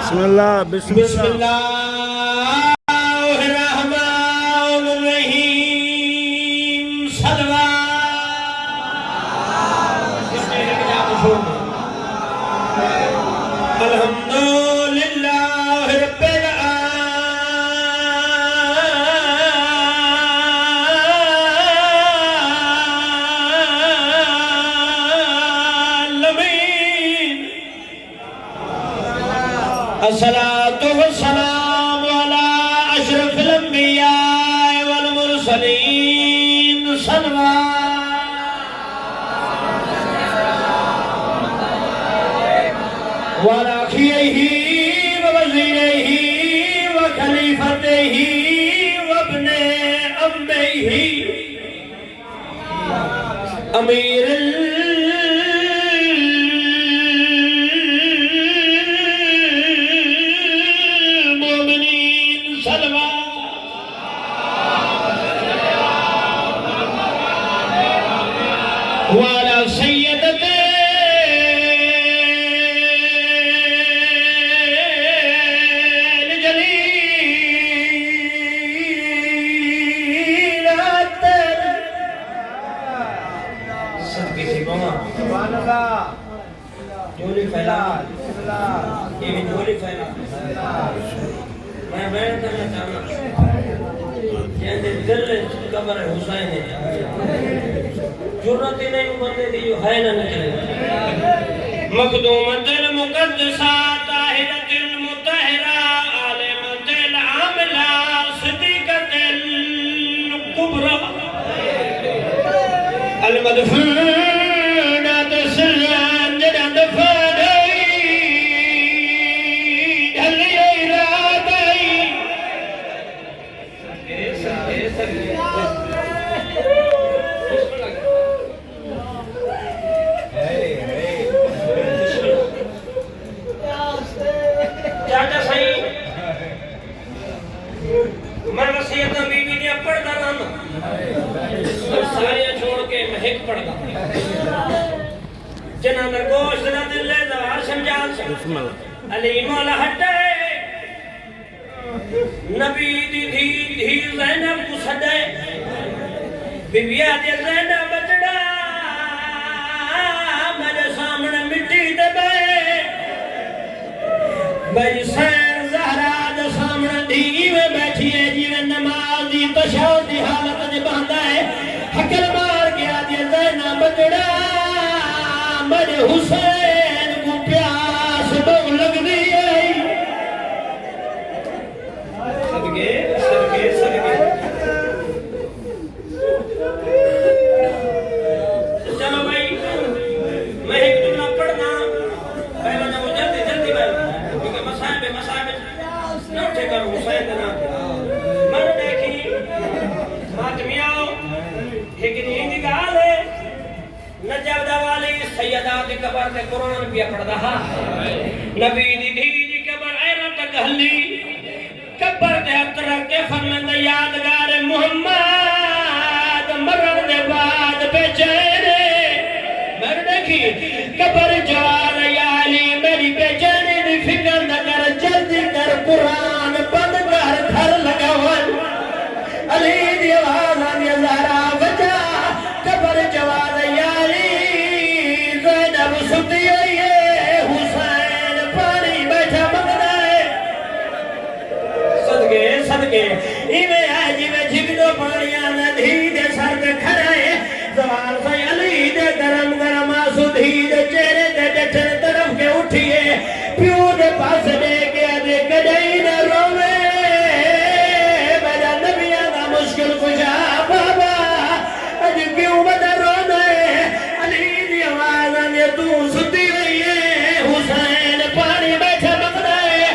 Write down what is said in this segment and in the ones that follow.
बिस्मिल्लाह बिस्मिल्लाह अस्सलातु वस्सलाम अला अशरफिल अंबिया वल मुरसलीन सल्लल्लाहु वला खियही व वज़ीरही व खलीफतही व इब्ने अम्मिही अमीर वाला सैयदते जलीलाते सबकी सिकोमा सुभान अल्लाह जोली फैला ये भी जोली फैला मैं करना चाहना कहते दिल कब्र हुसैन है जरूरत ही नहीं बंदे दी जो है ना निकले मखदूमतुल मुक़द्दसा ताहिरतुल मुतहरा आलिमतुल आमिला सिद्दीक़तुल कुबरा अल मदफूनत सिरन जद फदई ढली इरादई चाचा सही मन वसीयत बीबी ने पढ़दा ना सारे छोड़ के महक पढ़दा जना नरगोश ना दिल ले दवार समझान अली मौला हटे नबी दी धी धी ज़ैनब को सदे बीबिया दे ज़ैनब बचड़ा मेरे सामने मिट्टी दे भाई सैन ज़हरा दे सामने दीगी में बैठी है जीवन नमाज दी तशहहुद दी हालत में बंदा है हकल मार के आदि ज़ैनब बचड़ा मेरे हुसैन को प्यास बहुत लगदी है सदके सदके सदके चलो भाई मैं एक जुमला पढ़ना पहले ना वो जल्दी जल्दी भाई क्योंकि मसाइब ना उठे कर हुसैन ना मन देखी मातमियाओ एक नींद गाल है नजब वाली सैयदा दी कब्र ते कुरान भी पढ़दा हा नबी दी धी दी कब्र ऐना तक हल्ली कब्र दे हथ रख के फरमांदा यादगार मोहम्मद मरण दे बाद बेचैन मर देखी कब्र जवान याली मेरी बेचैनी दी फिक्र न कर जल्दी कर कुरान बंद कर घर लगावन अली दी आवाज आंदी ज़हरा बचा कब्र जवान याली ज़ैनब सुती है हुसैन पानी बैठा मंगदा है सदके सदके इवे है जिवे झिगड़ो पानिया नदी दे सर ते खड़ा है जवान से अली दे गरम गरम आंसू धी दे चेहरे ते डठन तरफ के उठिए प्यो दे पास दे के दे कदई न रोवे मेरा नबिया दा मुश्किल कुशा बाबा अज क्यों बदा रोना है अली दी आवाज आने तू सुती रही है हुसैन पानी बैठा मंगदा है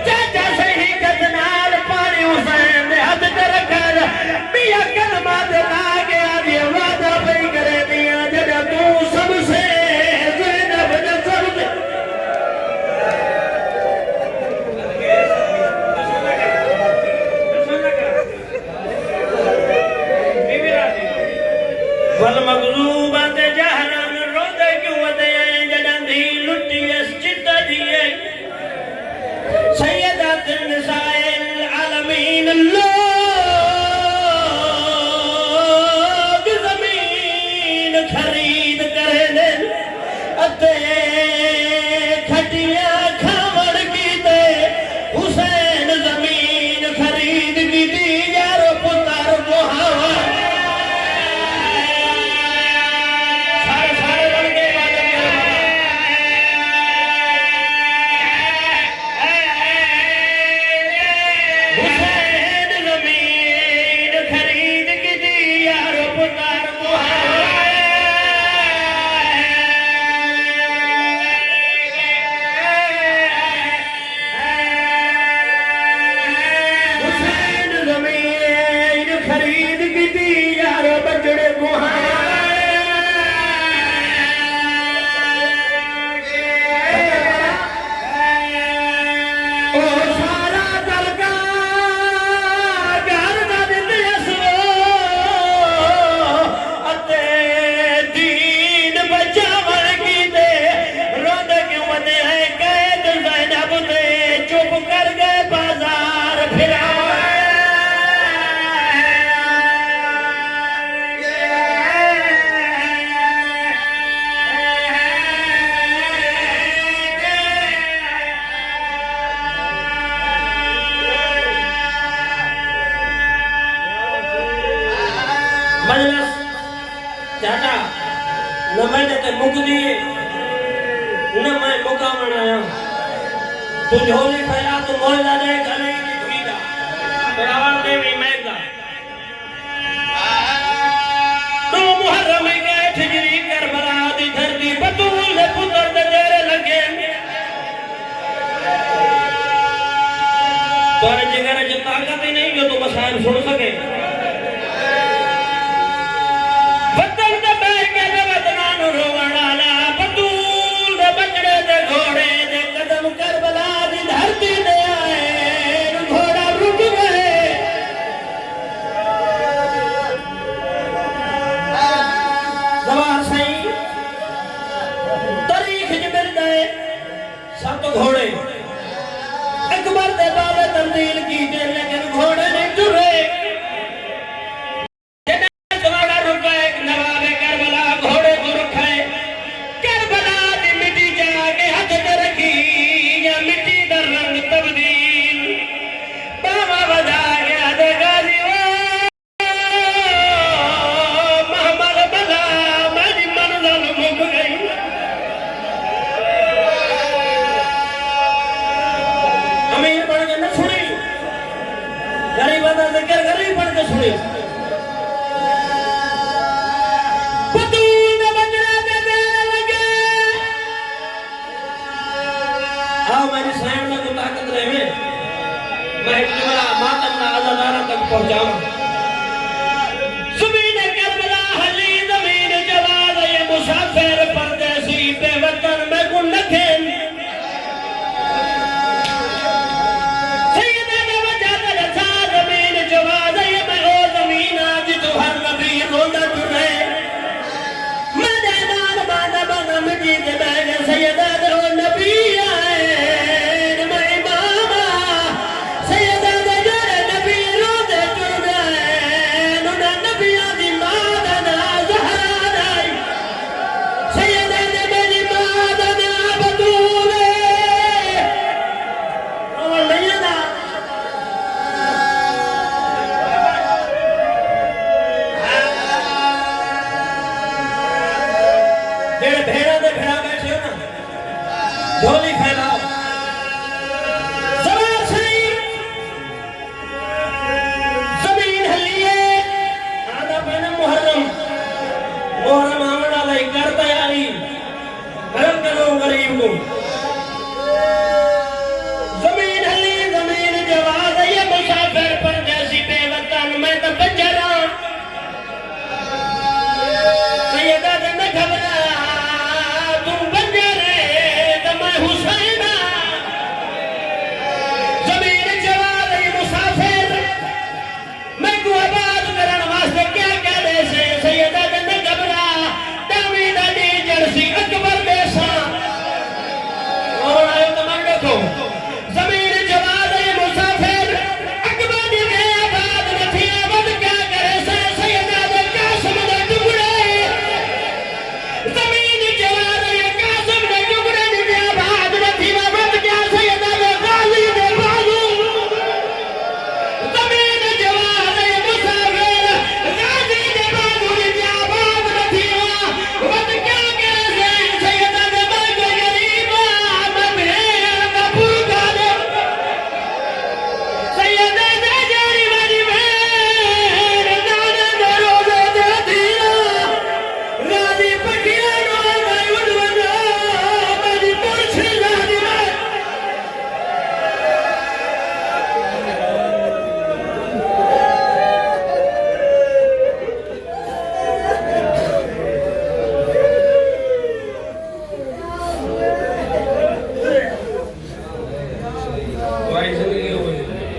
चाचा सही कदनाल पानी हुसैन ने हाथ ते रखल मिया कलमा दे ला गया दी वादा पई करे दिया जदा तू सबसे ज़ैनब सैयदात निसाइल आलमीन लोग जमीन खरीद करे अते खटिया खावण की दे हुसैन जमीन खरीद की दी यारो पुत्र मुहावर सारे बन गए हुसैन जमीन खरीद की दी यारो पुत्र मुहावर हुसैन जमीन खरीद की दी यारो बजड़े ओ सारा दलका घर दा दिंदे असरो अते दीन बचावण की दे रोंद क्यों वने है कैद ज़ैनब दे चुप कर गए बाजार फिरा मजलिस चाचा न मैंने ते मुक दिए न मैं मुकामण आया तू झोली फैला तो मोहल्ला दे गले की धुईदा रावण देवी मैदा तो मुहर्रम के ठिजरी करबला दी धरती बतूल दे पुत्र दे तेरे लगे तोरे जिगर च ताकत ही नहीं जो तू मसाइल सुन सके वतन दे बैगे दे वतनान रोवण आला बतूल दे बचड़े दे घोड़े दे कदम करबला दी धरती दे आए घोड़ा रुक गए जवार सही तारीख च मिल गए सत घोड़े अकबर दे बाबे तब्दील की दे लेकिन घोड़े नहीं टुरे गरीब बन के सुनी बतूल दे बजड़े दे तेरे लगे आओ मेरी साइड में ताकत रहे मैं एक जुमला मातम ना आजादारा तक पहुंचाऊं